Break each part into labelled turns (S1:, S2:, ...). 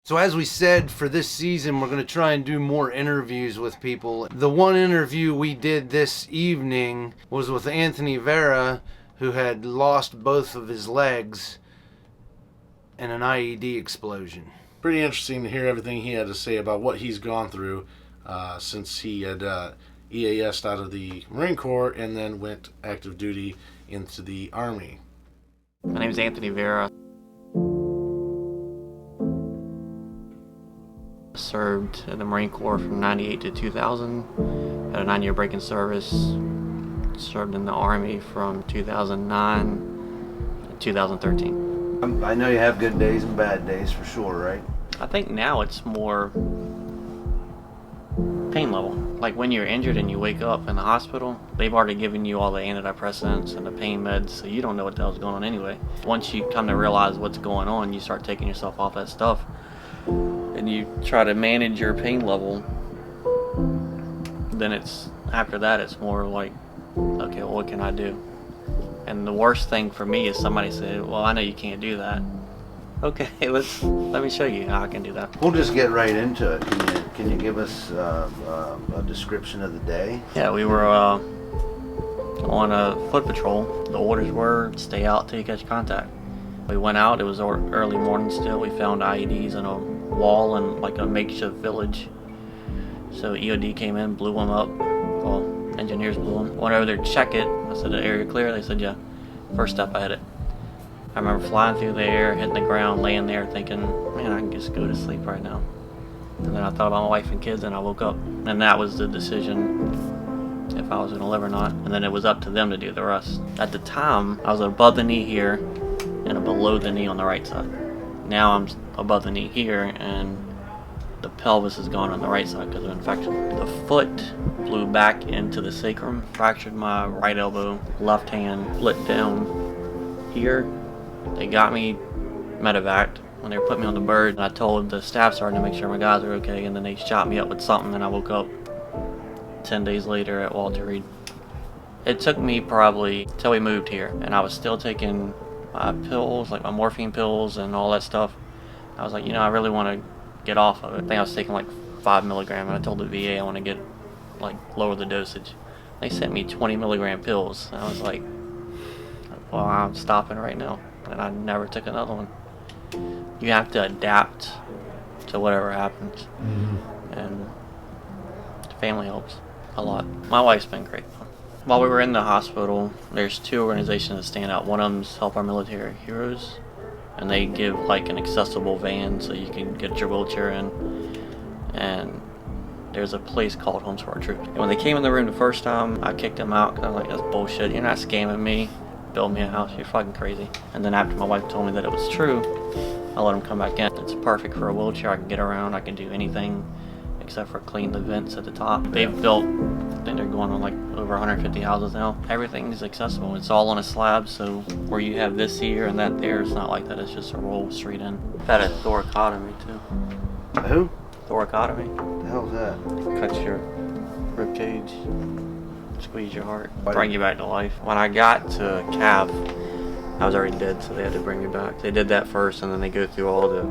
S1: So as we said, for this season, we're going to try and do more interviews with people. The one interview we did this evening was with Anthony Verra, who had lost both of his legs in an IED explosion.
S2: Pretty interesting to hear everything he had to say about what he's gone through since he had EAS'd out of the Marine Corps and then went active duty into the Army.
S3: My name is Anthony Verra. Served in the Marine Corps from 98 to 2000. Had a 9-year break in service. Served in the Army from 2009 to 2013.
S1: I know you have good days and bad days for sure, right?
S3: I think now it's more pain level. Like when you're injured and you wake up in the hospital, they've already given you all the antidepressants and the pain meds, so you don't know what the hell's going on anyway. Once you come to realize what's going on, you start taking yourself off that stuff and you try to manage your pain level. Then after that it's more like, okay, well, what can I do? And the worst thing for me is somebody said, well, I know you can't do that. Okay, let me show you how I can do that.
S1: We'll just get right into it. Can you give us a description of the day?
S3: Yeah, we were on a foot patrol. The orders were stay out till you catch contact. We went out, it was early morning still. We found IEDs in a wall in like a makeshift village. So EOD came in, blew them up. Well, engineers blew them. Went over there to check it. I said, the area clear? They said, yeah. First step, I hit it. I remember flying through the air, hitting the ground, laying there thinking, man, I can just go to sleep right now. And then I thought about my wife and kids and I woke up. And that was the decision if I was going to live or not. And then it was up to them to do the rest. At the time, I was above the knee here and below the knee on the right side. Now I'm above the knee here and the pelvis is gone on the right side because of infection. The foot blew back into the sacrum, fractured my right elbow, left hand split down here. They got me medevaced when they were putting me on the bird. And I told the staff sergeant to make sure my guys were okay, and then they shot me up with something and I woke up 10 days later at Walter Reed. It took me probably till we moved here, and I was still taking my pills, like my morphine pills and all that stuff. I was like, I really want to get off of it. I think I was taking like 5 milligram, and I told the VA I want to lower the dosage. They sent me 20 milligram pills, and I was like, well, I'm stopping right now. And I never took another one. You have to adapt to whatever happens. Mm-hmm. And the family helps a lot. My wife's been great. While we were in the hospital, there's 2 organizations that stand out. One of them's Help Our Military Heroes, and they give like an accessible van so you can get your wheelchair in. And there's a place called Homes for Our Troops. And when they came in the room the first time, I kicked them out because I was like, that's bullshit. You're not scamming me. Build me a house, you're fucking crazy. And then after my wife told me that it was true, I let them come back in. It's perfect for a wheelchair. I can get around, I can do anything except for clean the vents at the top. They've built, I think they're going on like over 150 houses now. Everything's accessible. It's all on a slab, so where you have this here and that there, it's not like that. It's just a roll straight in. I've had a thoracotomy too.
S1: Who?
S3: Thoracotomy.
S1: What the hell's that?
S3: Cuts your rib cage. Squeeze your heart, bring you back to life. When I got to Cav, I was already dead, so they had to bring me back. They did that first, and then they go through all the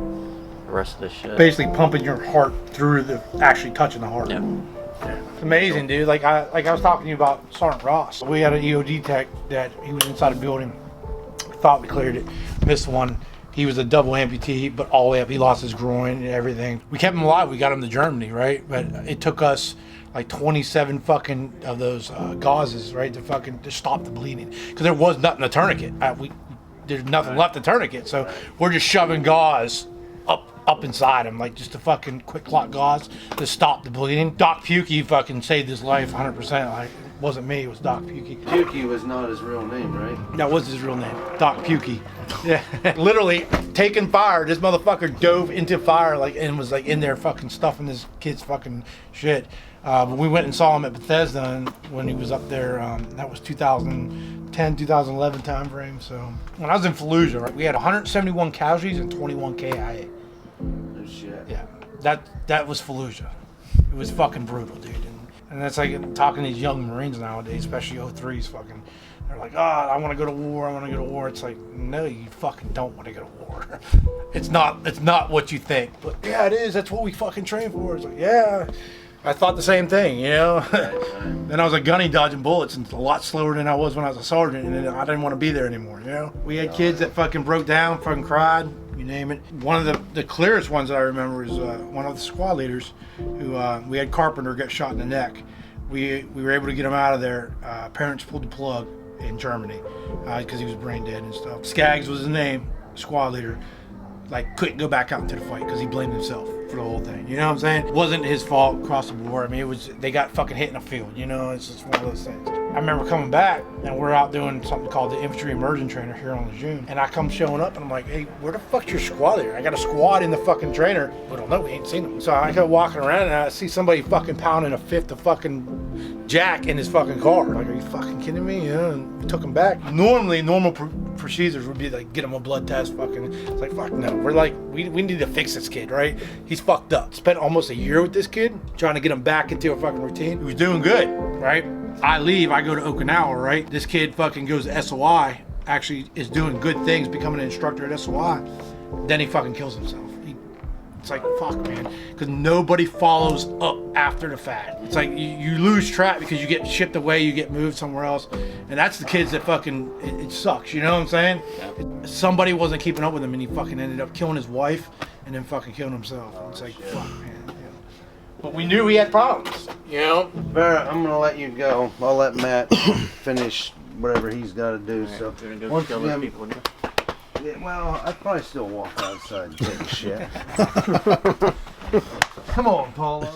S3: rest of the shit.
S4: Basically pumping your heart through actually touching the heart.
S3: Yep.
S4: Yeah. It's amazing, dude. Like I was talking to you about Sergeant Ross. We had an EOD tech that he was inside a building. Thought we cleared it, missed one. He was a double amputee, but all the way up, he lost his groin and everything. We kept him alive. We got him to Germany, right? But it took us like 27 fucking of those gauzes, right, to stop the bleeding, because there was nothing to tourniquet. There's nothing left to tourniquet, so we're just shoving gauze up inside him, like just a fucking quick clot gauze to stop the bleeding. Doc Pukey fucking saved his life 100%. Like, it wasn't me, it was Doc Pukey.
S1: Pukey was not his real name, right?
S4: That was his real name, Doc Pukey. Yeah, literally taking fire. This motherfucker dove into fire and was like in there fucking stuffing this kid's fucking shit. But we went and saw him at Bethesda when he was up there. That was 2010, 2011 time frame. So when I was in Fallujah, right, we had 171 casualties and 21 KIA.
S1: No shit.
S4: Yeah, that was Fallujah. It was fucking brutal, dude. And that's like talking to these young Marines nowadays, especially 03s, fucking They're like, oh, I want to go to war. I want to go to war. It's like, no, you fucking don't want to go to war. It's not what you think. But yeah, it is. That's what we fucking train for. It's like, yeah. I thought the same thing, you know. Then I was a gunny dodging bullets, and a lot slower than I was when I was a sergeant, and I didn't want to be there anymore, you know. We had kids that fucking broke down, fucking cried, you name it. One of the clearest ones that I remember is one of the squad leaders who we had Carpenter get shot in the neck. We were able to get him out of there. Parents pulled the plug in Germany because he was brain dead and stuff. Skaggs was his name, squad leader. Like, couldn't go back out into the fight because he blamed himself for the whole thing. You know what I'm saying? It wasn't his fault across the board. I mean, it was, they got fucking hit in the field. You know, it's just one of those things. I remember coming back, and we're out doing something called the Infantry Immersion Trainer here on the June. And I come showing up, and I'm like, hey, where the fuck's your squad there? I got a squad in the fucking trainer. We don't know, we ain't seen them. So I go walking around, and I see somebody fucking pounding a fifth of fucking jack in his fucking car. Like, are you fucking kidding me? You know, and we took him back. Normally, normal procedures would be like, get him a blood test, fucking. It's like, fuck no. We're like, we need to fix this kid, right? He's fucked up. Spent almost a year with this kid, trying to get him back into a fucking routine. He was doing good, right? I leave, I go to Okinawa, right? This kid fucking goes to SOI, actually is doing good things, becoming an instructor at SOI. Then he fucking kills himself. It's like, fuck, man. Because nobody follows up after the fact. It's like you lose track because you get shipped away, you get moved somewhere else. And that's the kids that fucking, it sucks, you know what I'm saying? Yeah. Somebody wasn't keeping up with him and he fucking ended up killing his wife and then fucking killing himself. It's like, fuck, man. Yeah. But we knew he had problems, you know?
S1: Vera, I'm going to let you go. I'll let Matt finish whatever he's got to do.
S3: Right,
S1: so
S3: you're gonna go kill those people, wouldn't you?
S1: Yeah, well, I'd probably still walk outside and take a shit. Come on, Paulo.